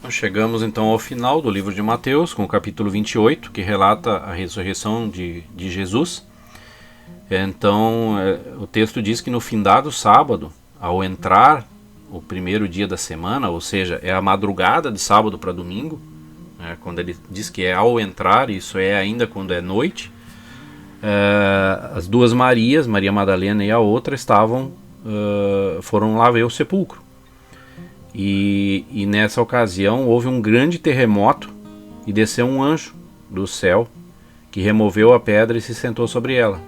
Nós chegamos então ao final do livro de Mateus, com o capítulo 28, que relata a ressurreição de Jesus. Então, o texto diz que no findado sábado, ao entrar o primeiro dia da semana, ou seja, é a madrugada de sábado para domingo, quando ele diz que é ao entrar, isso é ainda quando é noite, as duas Marias, Maria Madalena e a outra, foram lá ver o sepulcro. E nessa ocasião houve um grande terremoto e desceu um anjo do céu que removeu a pedra e se sentou sobre ela.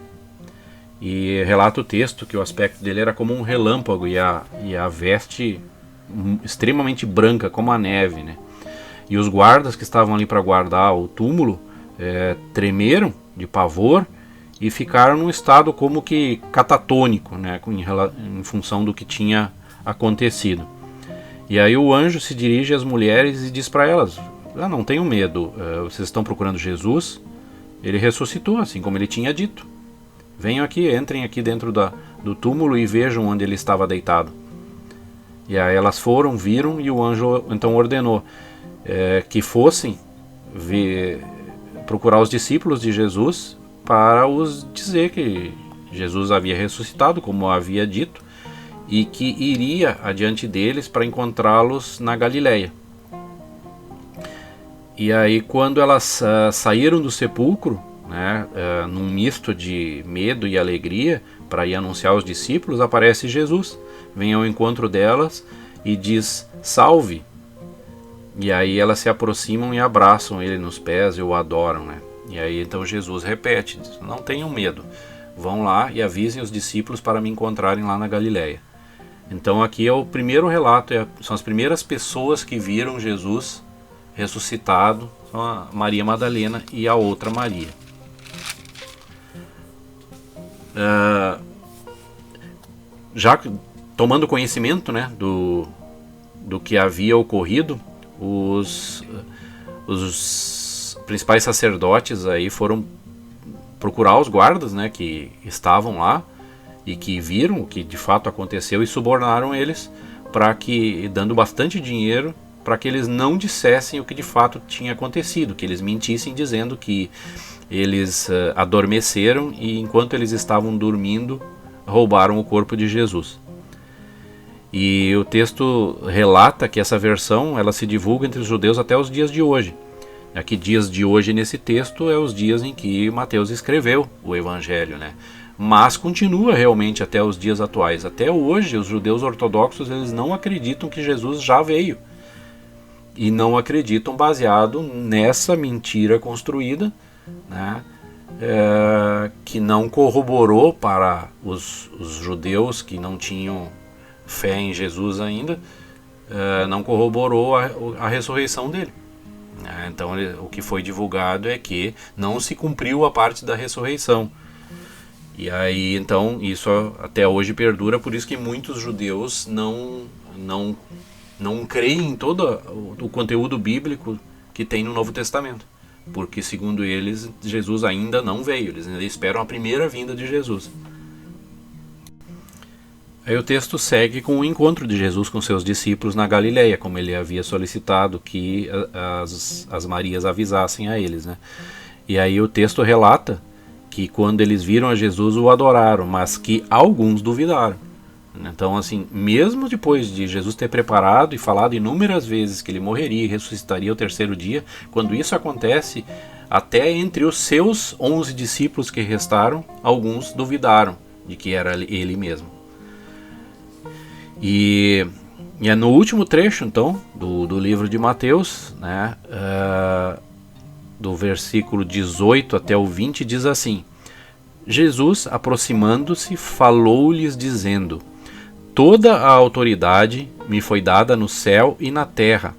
E relata o texto que o aspecto dele era como um relâmpago e a veste extremamente branca como a neve, né? E os guardas que estavam ali para guardar o túmulo tremeram de pavor e ficaram num estado como que catatônico, né? Em função do que tinha acontecido. E aí o anjo se dirige às mulheres e diz para elas: não tenham medo, vocês estão procurando Jesus, ele ressuscitou, assim como ele tinha dito. Venham aqui, entrem aqui dentro do túmulo e vejam onde ele estava deitado. E aí elas foram, viram, e o anjo então ordenou que fossem procurar os discípulos de Jesus para os dizer que Jesus havia ressuscitado, como havia dito, e que iria adiante deles para encontrá-los na Galileia. E aí, quando elas saíram do sepulcro, né, num misto de medo e alegria, para ir anunciar aos discípulos, aparece Jesus, vem ao encontro delas e diz: salve! E aí elas se aproximam e abraçam ele nos pés e o adoram, né? E aí então Jesus repete: não tenham medo, vão lá e avisem os discípulos para me encontrarem lá na Galileia. Então aqui é o primeiro relato, são as primeiras pessoas que viram Jesus ressuscitado, são a Maria Madalena e a outra Maria. Já tomando conhecimento, né, do que havia ocorrido, os principais sacerdotes aí foram procurar os guardas, né, que estavam lá e que viram o que de fato aconteceu e subornaram eles, dando bastante dinheiro para que eles não dissessem o que de fato tinha acontecido, que eles mentissem dizendo que eles adormeceram e enquanto eles estavam dormindo roubaram o corpo de Jesus. E o texto relata que essa versão ela se divulga entre os judeus até os dias de hoje. Aqui dias de hoje nesse texto é os dias em que Mateus escreveu o Evangelho, né? Mas continua realmente até os dias atuais. Até hoje os judeus ortodoxos eles não acreditam que Jesus já veio. E não acreditam baseado nessa mentira construída, né? Que não corroborou para os judeus que não tinham fé em Jesus ainda, não corroborou a ressurreição dele. Então o que foi divulgado é que não se cumpriu a parte da ressurreição. E aí então isso até hoje perdura, por isso que muitos judeus não creem em todo o conteúdo bíblico que tem no Novo Testamento. Porque segundo eles, Jesus ainda não veio, eles ainda esperam a primeira vinda de Jesus. Aí o texto segue com o encontro de Jesus com seus discípulos na Galileia, como ele havia solicitado que as Marias avisassem a eles, né? E aí o texto relata que quando eles viram a Jesus o adoraram, mas que alguns duvidaram. Então assim, mesmo depois de Jesus ter preparado e falado inúmeras vezes que ele morreria e ressuscitaria ao terceiro dia, quando isso acontece, até entre os seus 11 discípulos que restaram, alguns duvidaram de que era ele mesmo. E é no último trecho então do livro de Mateus, né, do versículo 18 até o 20, diz assim: Jesus, aproximando-se, falou-lhes dizendo: toda a autoridade me foi dada no céu e na terra.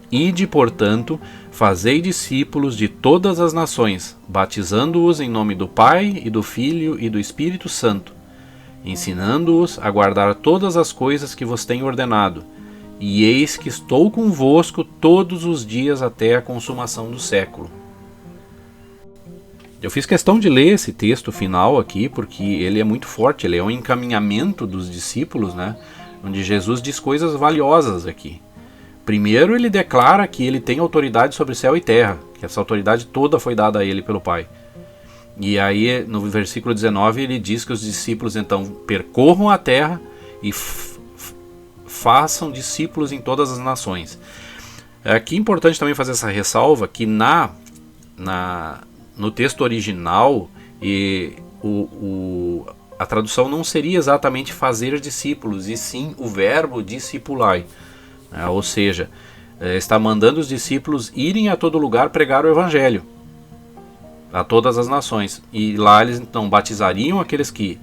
Ide, portanto, fazei discípulos de todas as nações, batizando-os em nome do Pai e do Filho e do Espírito Santo, ensinando-os a guardar todas as coisas que vos tenho ordenado. E eis que estou convosco todos os dias até a consumação do século. Eu fiz questão de ler esse texto final aqui, porque ele é muito forte, ele é um encaminhamento dos discípulos, né? Onde Jesus diz coisas valiosas aqui. Primeiro ele declara que ele tem autoridade sobre céu e terra, que essa autoridade toda foi dada a ele pelo Pai. E aí no versículo 19 ele diz que os discípulos então percorram a terra e façam discípulos em todas as nações. Aqui é importante também fazer essa ressalva que no texto original a tradução não seria exatamente fazer discípulos, e sim o verbo discipulai. Ou seja, está mandando os discípulos irem a todo lugar pregar o evangelho a todas as nações. E lá eles então batizariam aqueles que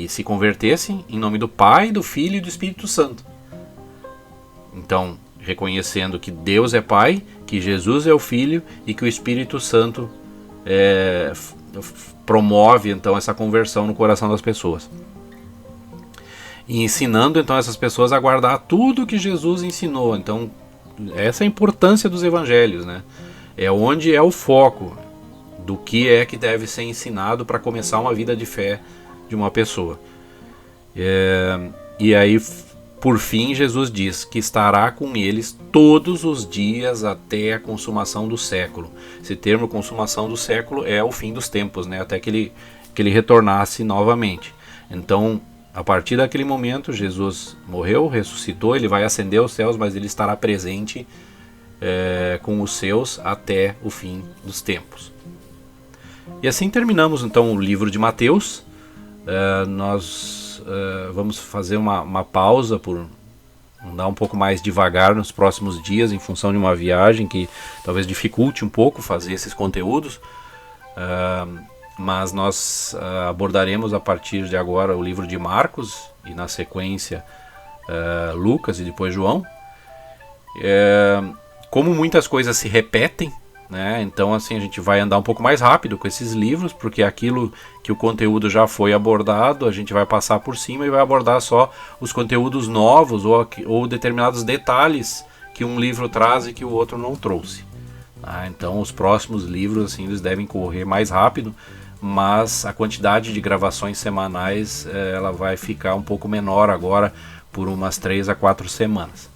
se convertessem em nome do Pai, do Filho e do Espírito Santo. Então, reconhecendo que Deus é Pai, que Jesus é o Filho e que o Espírito Santo promove então essa conversão no coração das pessoas. E ensinando então essas pessoas a guardar tudo que Jesus ensinou. Então, essa é a importância dos evangelhos, né? É onde é o foco do que é que deve ser ensinado para começar uma vida de fé de uma pessoa. E aí, por fim, Jesus diz que estará com eles todos os dias até a consumação do século. Esse termo consumação do século é o fim dos tempos, né? Até que ele retornasse novamente. Então, a partir daquele momento, Jesus morreu, ressuscitou, ele vai ascender aos céus, mas ele estará presente com os seus até o fim dos tempos. E assim terminamos então o livro de Mateus. Nós vamos fazer uma pausa por andar um pouco mais devagar nos próximos dias, em função de uma viagem que talvez dificulte um pouco fazer esses conteúdos, mas nós abordaremos a partir de agora o livro de Marcos e na sequência Lucas e depois João. Como muitas coisas se repetem, né? Então assim a gente vai andar um pouco mais rápido com esses livros, porque aquilo que o conteúdo já foi abordado, a gente vai passar por cima e vai abordar só os conteúdos novos ou determinados detalhes que um livro traz e que o outro não trouxe. Então os próximos livros assim, eles devem correr mais rápido, mas a quantidade de gravações semanais ela vai ficar um pouco menor agora por umas 3 a 4 semanas.